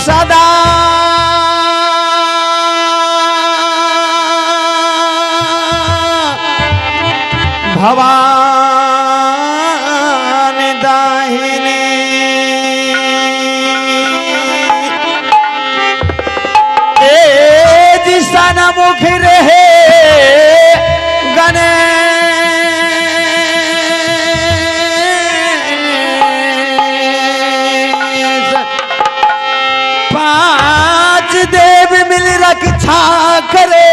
सदा भवानी दाहिनी सनमुख रहे गणेश पांच देव मिल रक्षा करे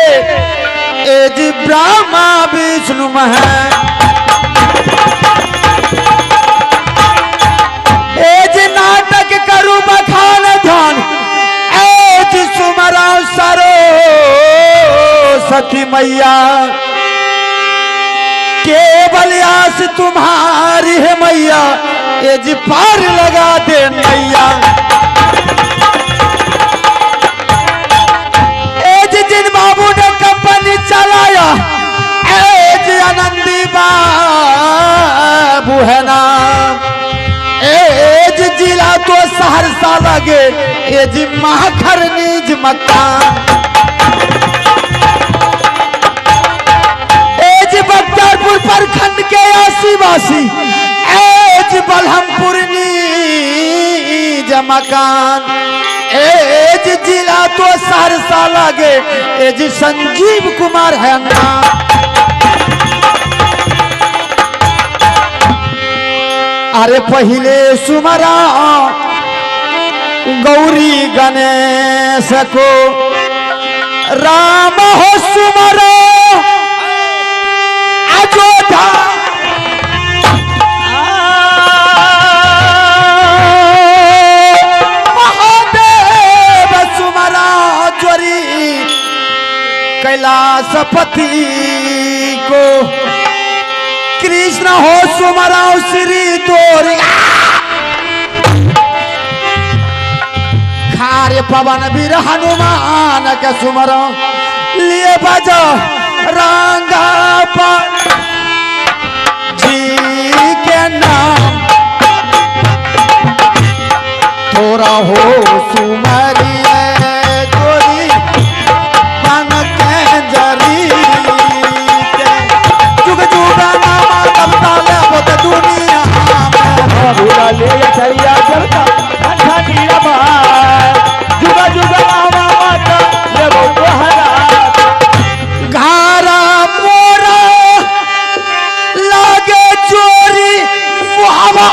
एज ब्रह्मा विष्णु महेश एज नाटक करू बखान ध्यान एज सुमरा सरो सती मैया केवल आस तुम्हारी है मैया एज पार लगा दे मैया एज जिन बाबू ने कंपनी चलाया एज आनंदी बाबू है नाम एज जिला तो सहरसा लगे एज महाखर निज मकान एज बख्तियारपुर प्रखंड के आसीवासी एज बलहमपुर निज मकान एज जिला तो सहरसा लगे एज संजीव कुमार है नाम अरे पहले सुमरा गौरी गणेश को राम हो सुमरो अयोध्या महादेव सुमरा ज्वरी कैलाशपति को कृष्ण हो सुमराओ श्री तोरी खारे पवन वीर हनुमान के सुमरो लिए बजो रंगा जी के नाम थोड़ा हो सुमरिए तोरी बन के जरी जुग जुगा दुनिया ले चैया चलता अच्छा नीरा बाहर जुगा जुगा आवा माता ले बोहरा घारा मोरा लागे चोरी मुहावा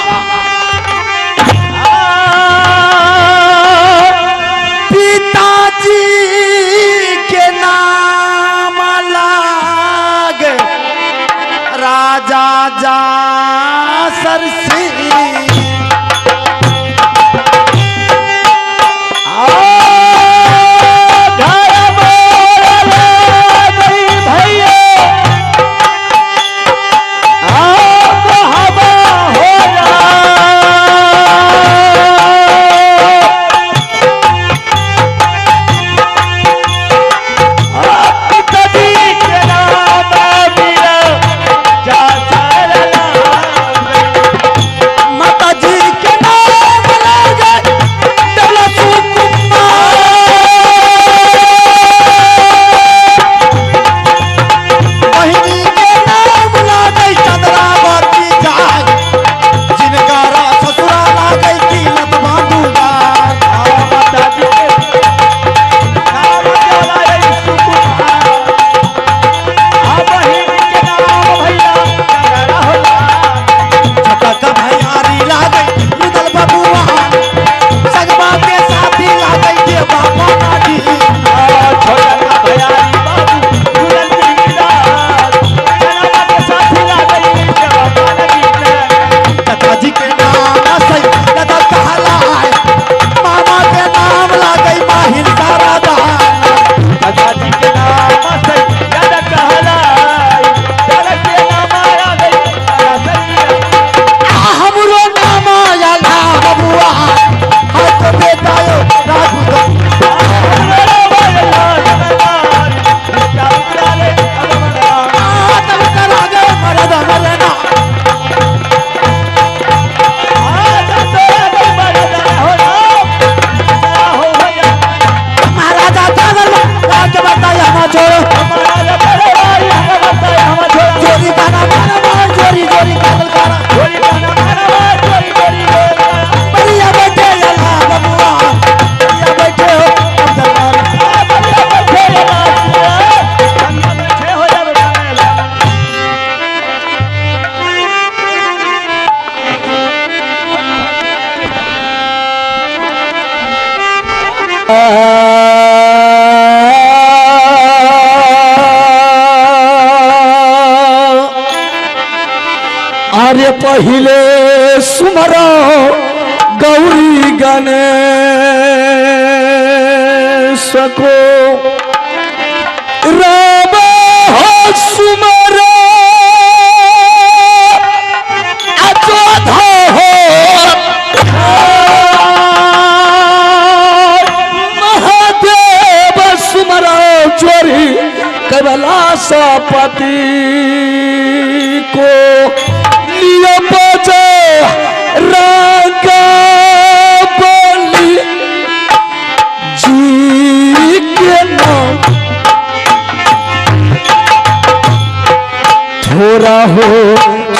करे पहिले सुमरो गौरी गणेश को राम हो सुमरो अजोधा हो महादेव सुमरो चोरी कैलाशपति को लियो बजे रागा बोली जी के नाम थोड़ा हो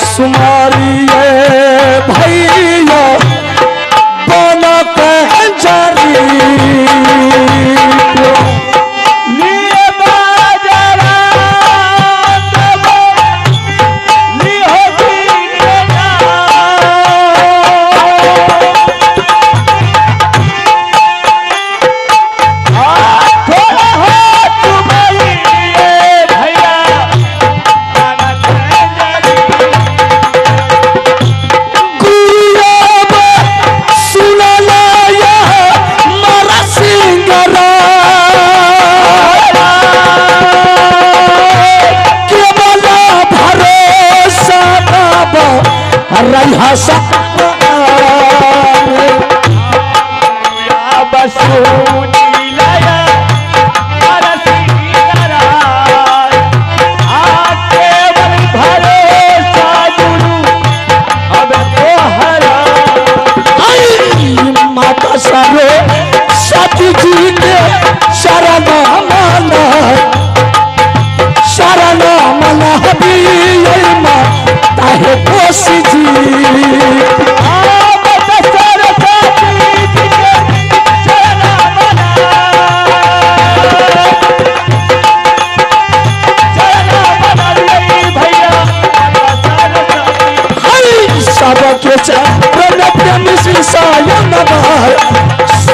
सुमारिए भैया बना कह जारी माता सारे सती जी के शरण मना हबी माँ ताहे कोसी जी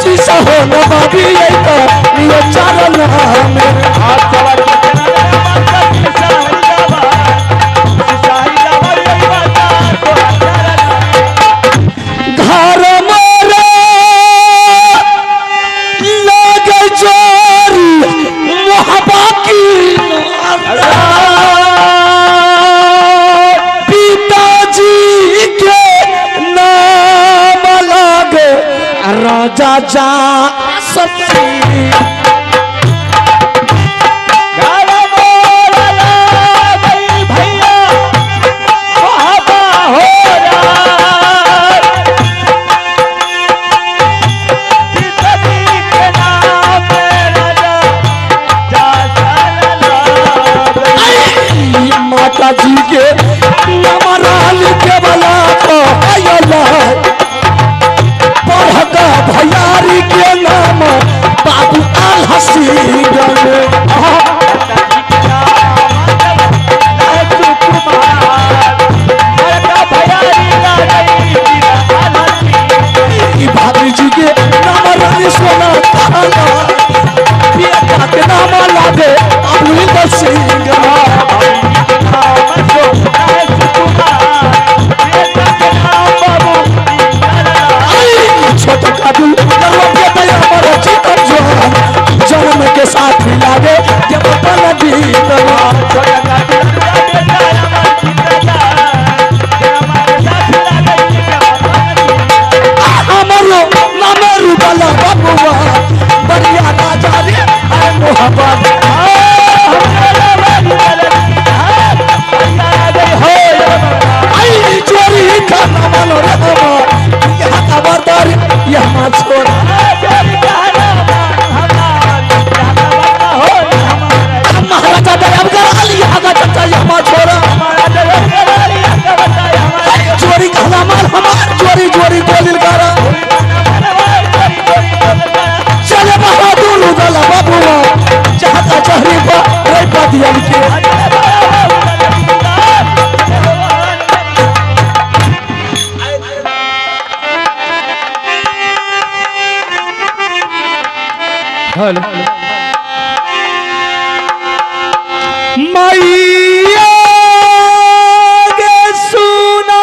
शीशा हो नबाबी ये चरण में घर मोरे लगे जोरी मोहब्बा की पिताजी के नाम लगे राजा जा सच्ची माता जी के नमराल के बला को पढ़का भैयारी के नाम बाबू आल हसीन भाभी जी के नाम रानी सोना के नाम लागे अमृत सिंह जन्म के साथ मिलावे जब बबुआ बढ़िया राजा रे मोहब्बत चोरी खाना मानो रे यहाँ खबरदार यहाँ छोड़ा महाराजा दयाब करा लिया चाचा यहाँ छोड़ा चोरी खाना माल हमार चोरी चोरी गोलिल करा चले बहादुर उदला बाबुआ चाहता चहरी रे पदियल के हेलो मैया गे सुना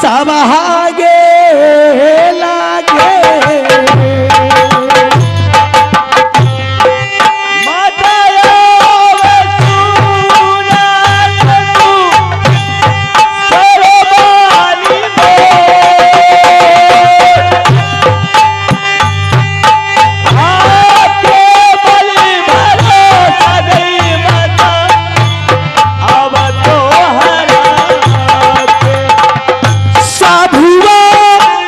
सब हागे लागे साधुआ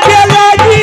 के लगी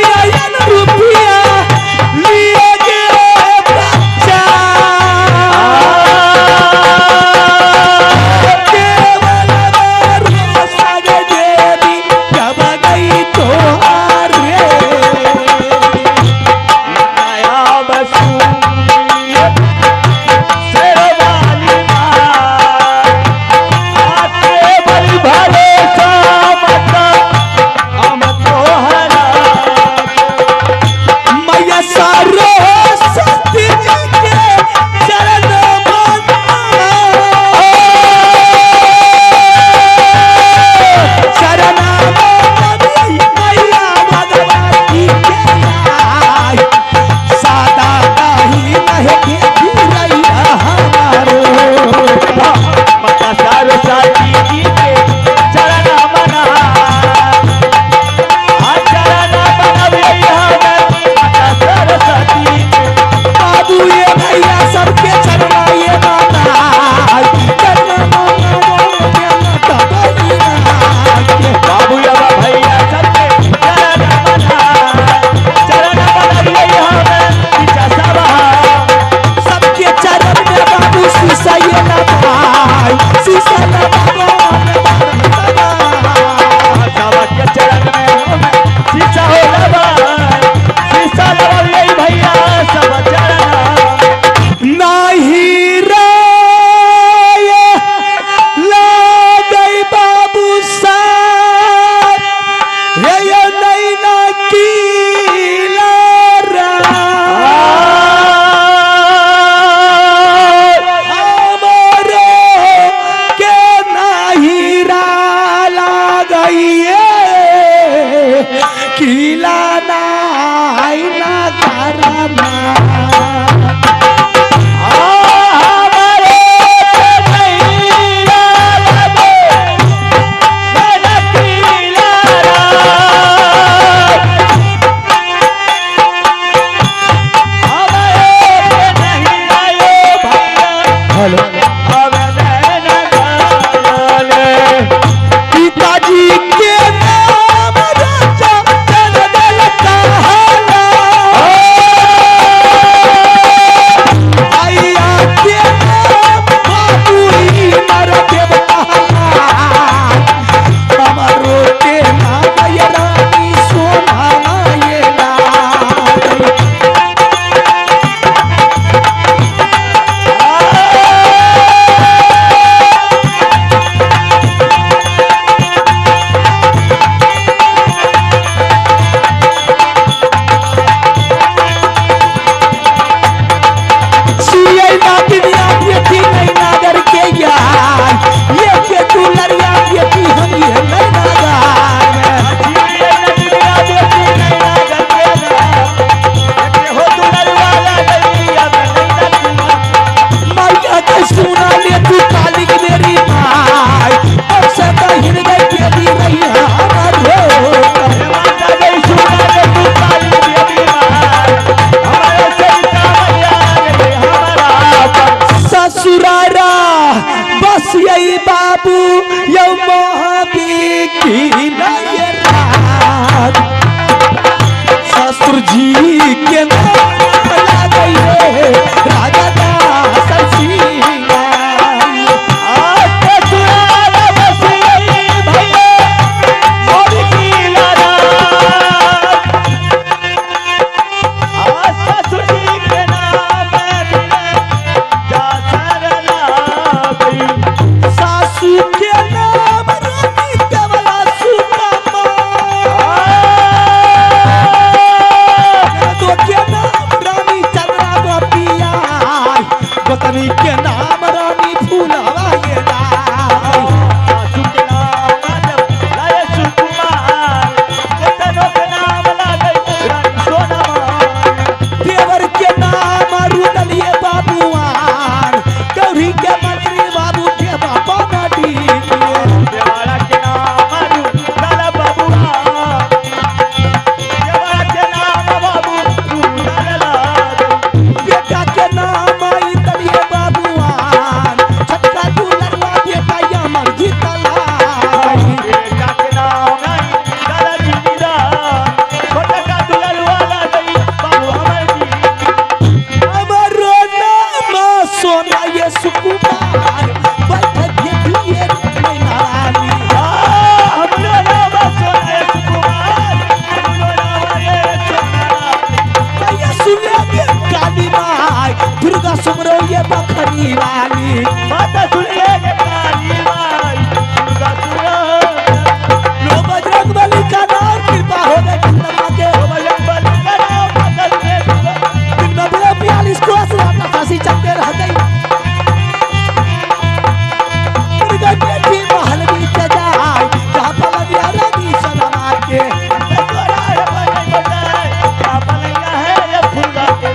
के चौराहे पर नहीं बताए क्या बनैया है ये फुलवा के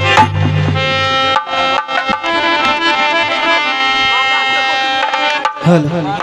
हेलो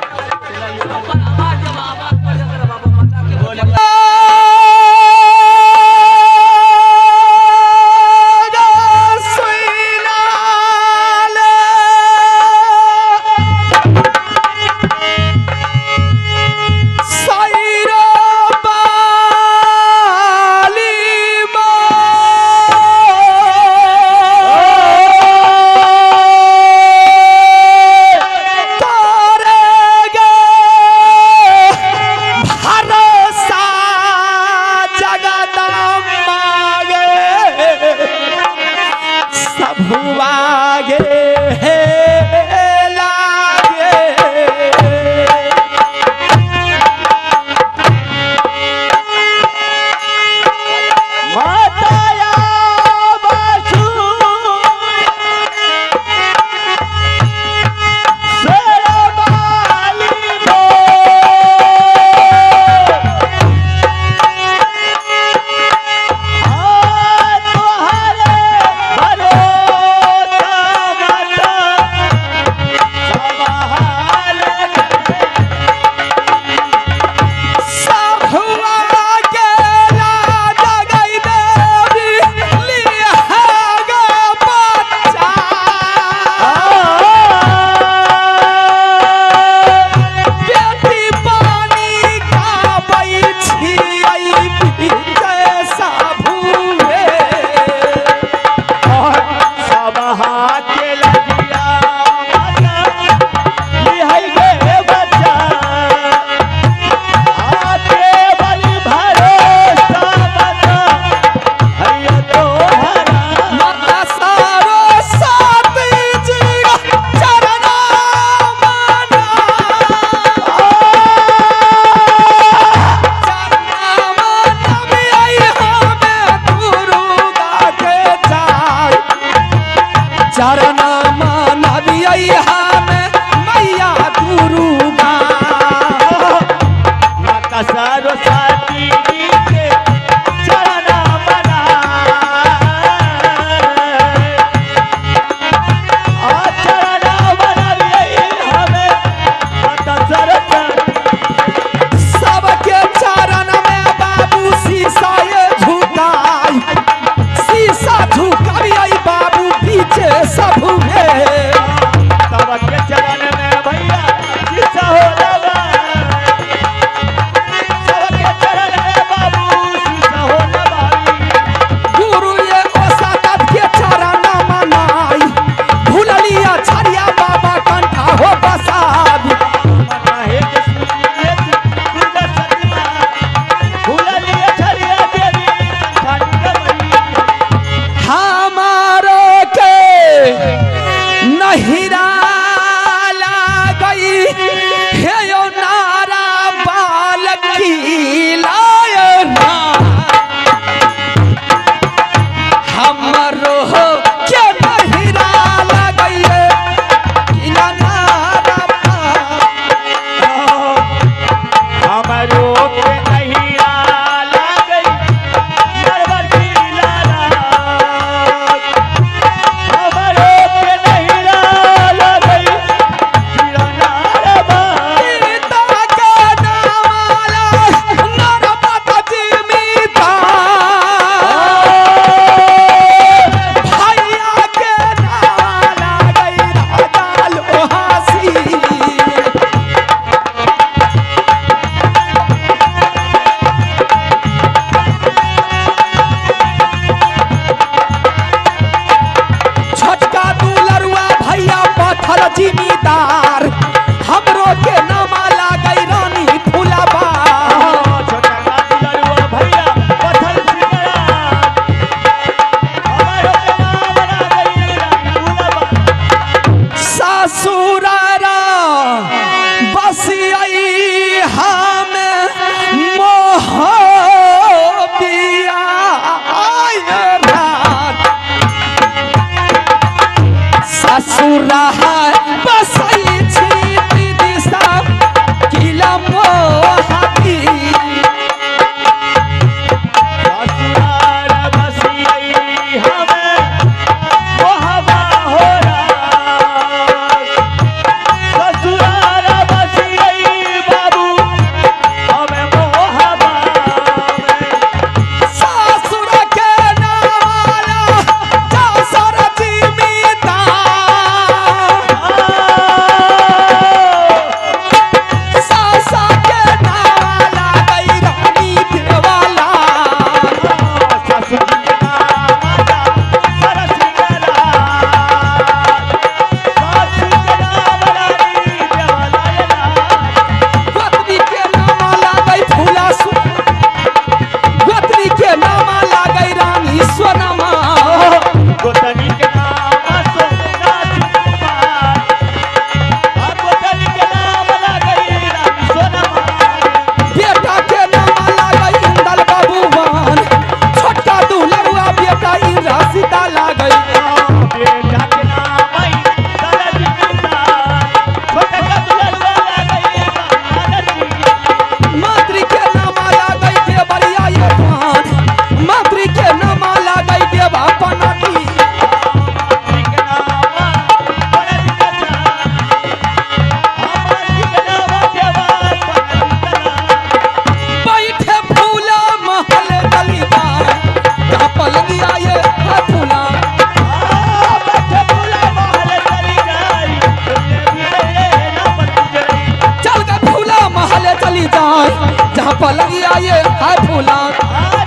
आए हाय फूला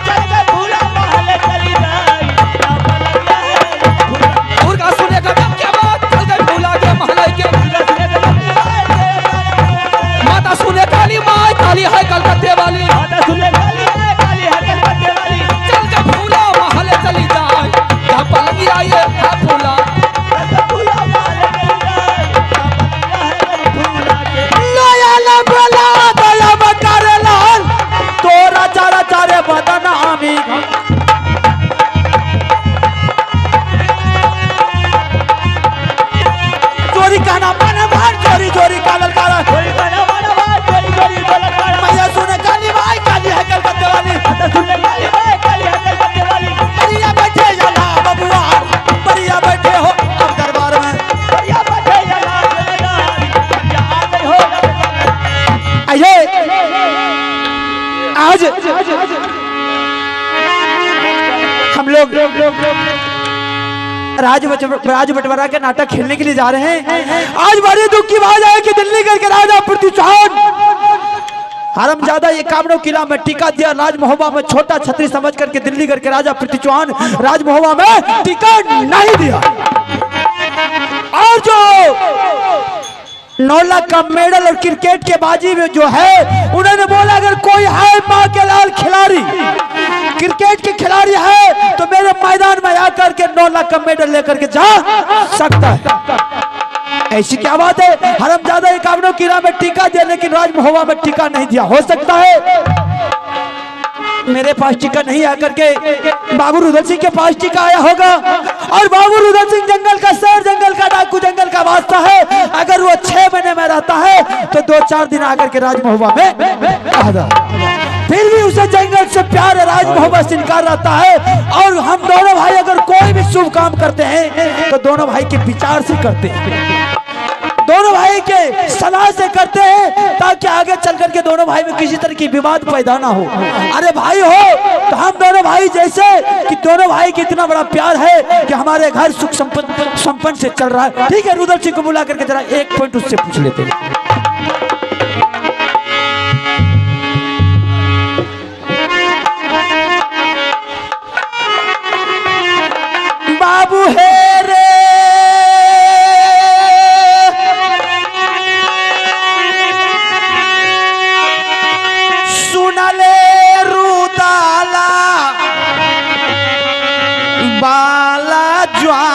चल के फूला महल चली जाई मुर्गा सुने का क्या बात चल गए फूला के महल के माता सुने काली माँ काली है कलकत्ते वाली माता सुने काली है कलकत्ते वाली चल के फूला महल चली जाए यहाँ पलंगी आई है हाय फूला फूला महल चली जाए फूला के लोया बोला दया बकार लाल तोरा चारा चारे बदनामी चोरी का नाम माने भाई चोरी चोरी कालल काला चोरी करना वाला बात चोरी चोरी गलत वाला मैया सुने काली भाई काली है कलकत्ते वाली माता सुने काली है कलकत्ते वाली बढ़िया बैठे जला बबुआ बढ़िया बैठे हो अब दरबार में बढ़िया बैठे जला या आ गई हो आइए आज हम लोग राज बंटवारा के नाटक खेलने के लिए जा रहे हैं। आज बड़ी दुख की बात है कि दिल्ली करके राजा पृथ्वी चौहान हरमजादा ये कामड़ो किला में टीका दिया राजमहोबा में छोटा छतरी समझ करके दिल्ली करके राजा पृथ्वी चौहान राजमहोबा में टीका नहीं दिया और जो 9 लाख का मेडल और क्रिकेट के बाजी में जो है उन्होंने बोला अगर कोई है मां के लाल खिलाड़ी क्रिकेट के खिलाड़ी है तो मेरे मैदान में आकर के 9 लाख का मेडल लेकर के जा सकता है। ऐसी क्या बात है हरमजादा एक कामड़ो किला में टीका दिया लेकिन राजमहोबा में टीका नहीं दिया। हो सकता है मेरे पास टीका नहीं आकर के बाबू रुदल सिंह के पास टीका आया होगा और बाबू रुदल सिंह जंगल का शेर जंगल का डाकू जंगल का वास्ता है। अगर वो 6 महीने में रहता है तो 2-4 दिन आकर के राजमहोबा में आता फिर भी उसे जंगल से प्यार है राजमहोबा से इनकार रहता है। और हम दोनों भाई अगर कोई भी शुभ काम करते हैं तो दोनों भाई के विचार से करते हैं दोनों भाई के सलाह से करते हैं ताकि आगे चल करके दोनों भाई में किसी तरह की विवाद पैदा ना हो। अरे भाई हो तो हम दोनों भाई जैसे कि दोनों भाई की इतना बड़ा प्यार है कि हमारे घर सुख संपन्न से चल रहा है। ठीक है रुदल सिंह को बुला करके जरा एक पॉइंट उससे पूछ लेते हैं। बाबू है रे सुनले रुदाला बाला ज्वान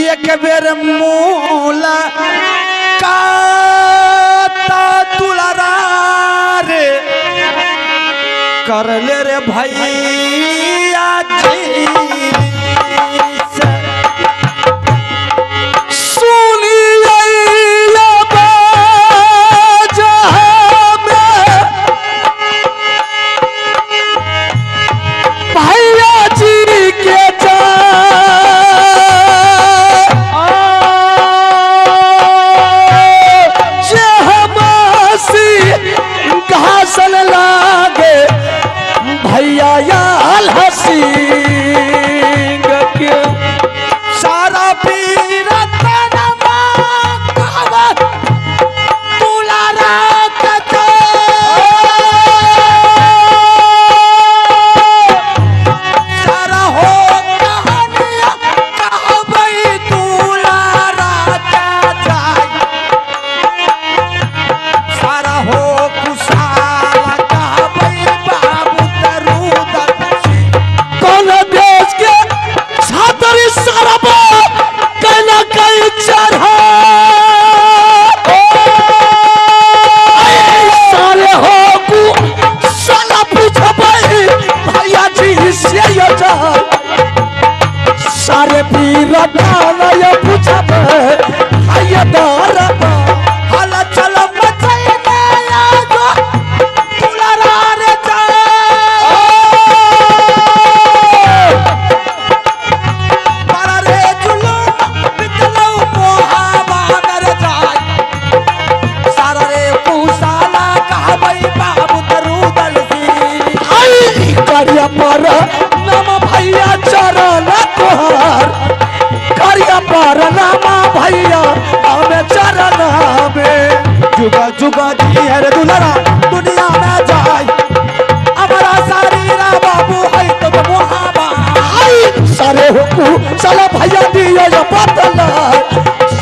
एक बेर मूला का तुलरा रे कर ले रे भैया जी से सुनिए बाजा में भैया जी के घासल लागे भैया याल हसी के सारा पीर तनमा कवत तुलारा कते सारा हो कहानिया कहबई तुलारा का जाय सारा हो सारे पीर डालय पूछब हाय दरब हाला चल मचैले आजो तुलरा रे जा मारा रे जुलूम बितलौ मोहाबा नर जाय सारा रे पूसाला कहबै बाबू रुदल सिंह आई करिया पर नम भैया चरण तोहर करिया पर नामा भैया हमें रे चरण में जुगा जुगा जी है रे दुलरा दुनिया में जाए हमारा शरीरा बाबू है तो मुहाबा सारे हो साला भैया दियो ये बदला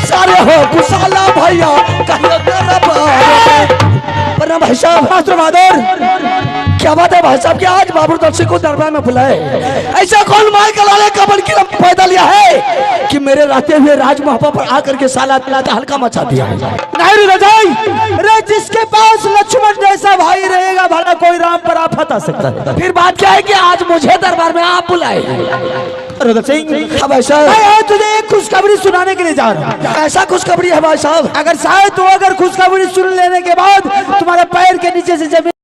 सारे हो साला भैया कहियो पर भाई साहब मास्टर बहादुर क्या बात है भाई साहब कि आज बाबू दर्शी को दरबार में बुलाए ऐसा कौन मार के लाले कबर की पैदा लिया है कि मेरे रहते हुए राजमहल पर आकर के साला हल्का मचा दिया नहीं रजाई रे जिसके पास लक्ष्मण जैसा भाई रहेगा भला कोई राम पर आफत आ सकता है फिर बात क्या है कि आज मुझे दरबार में आप बुलाए सिंह भाई साहब तुझे एक खुशखबरी सुनाने के लिए जा रहा हूँ ऐसा खुशखबरी है भाई साहब अगर शायद तो अगर खुशखबरी सुन लेने के बाद तुम्हारे पैर के नीचे से जमीन